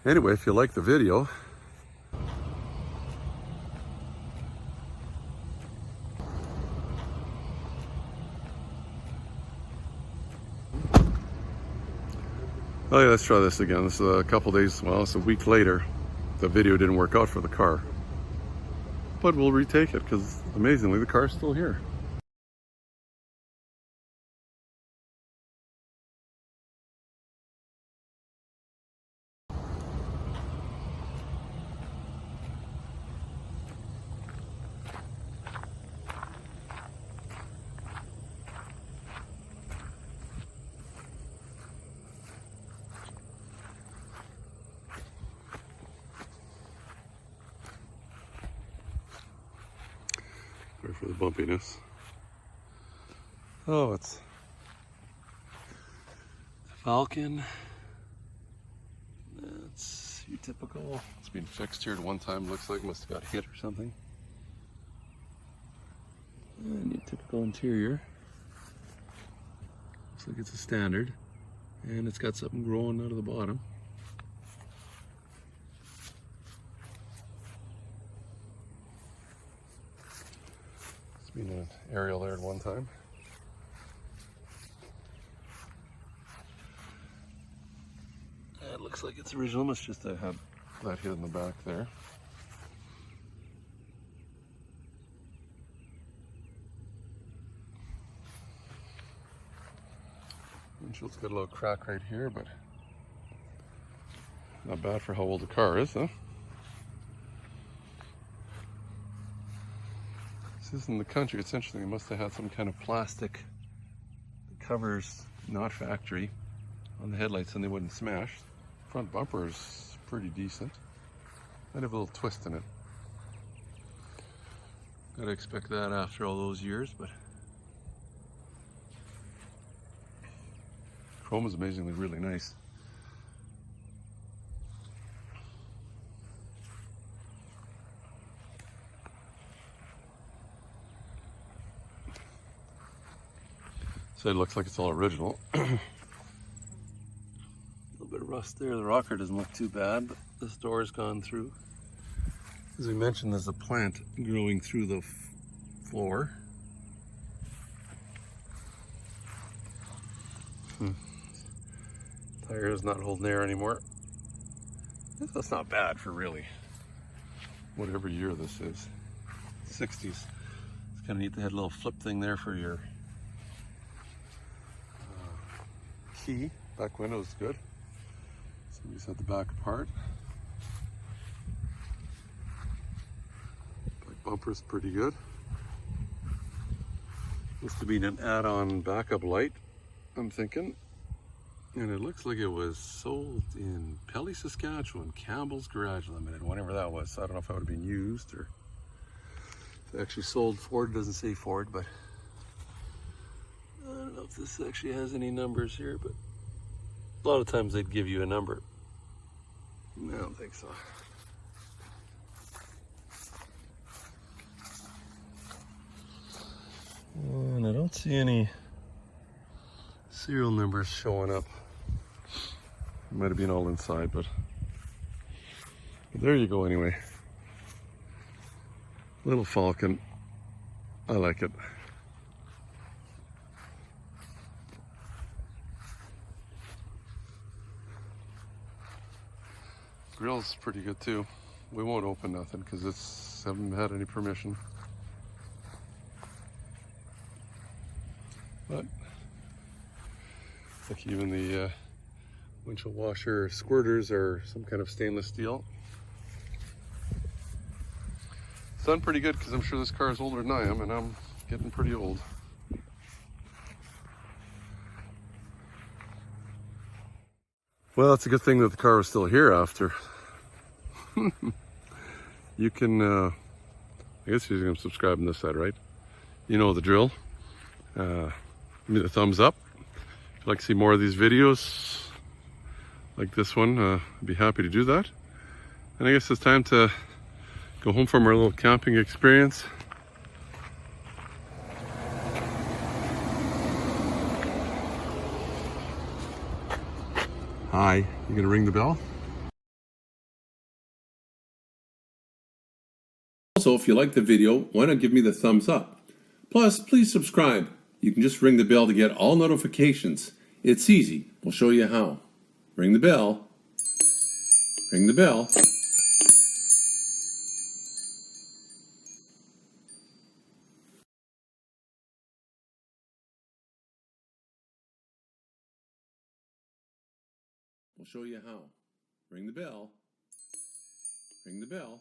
Anyway, if you like the video, oh yeah, let's try this again. This is a couple days, well, it's a week later. The video didn't work out for the car. But we'll retake it because amazingly the car's still here. Sorry for the bumpiness. Oh, it's Falcon. That's your typical. It's been fixed here at one time. Looks like it must have got hit or something. And your typical interior. Looks like it's a standard, and it's got something growing out of the bottom. It's been an aerial there at one time. It looks like it's original. It's just I had that hit in the back there. Windshield's got a little crack right here, but not bad for how old the car is, huh? This is in the country. It's interesting. It must have had some kind of plastic covers, not factory, on the headlights, and they wouldn't smash. Front bumper is pretty decent. Might have a little twist in it. Gotta expect that after all those years, but chrome is amazingly really nice. So it looks like it's all original. A little bit of rust there. The rocker doesn't look too bad, but this door's gone through. As we mentioned, there's a plant growing through the floor. Tire is not holding air anymore. That's not bad for really whatever year this is. 60s. It's kind of neat. They had a little flip thing there for your key. Back window is good. So we set the back apart. Back bumper's pretty good. Must have been an add-on backup light, I'm thinking. And it looks like it was sold in Pelly, Saskatchewan, Campbell's Garage Limited, whenever that was. So I don't know if that would have been used or if it actually sold. Ford doesn't say Ford, but I don't know if this actually has any numbers here, but a lot of times they'd give you a number. I don't think so. And I don't see any serial numbers showing up. It might have been all inside, but there you go anyway. Little Falcon. I like it. Grill's pretty good too. We won't open nothing because it's haven't had any permission. But like even the windshield washer squirters are some kind of stainless steel. It's done pretty good because I'm sure this car is older than I am, and I'm getting pretty old. Well, it's a good thing that the car was still here after. You can, I guess you're going to subscribe on this side, right? You know the drill. Give me the thumbs up. If you'd like to see more of these videos like this one, I'd be happy to do that. And I guess it's time to go home from our little camping experience. Hi, you gonna ring the bell? Also, if you like the video, why not give me the thumbs up? Plus, please subscribe. You can just ring the bell to get all notifications. It's easy. We'll show you how. Ring the bell. Ring the bell. We'll show you how. Ring the bell. Ring the bell.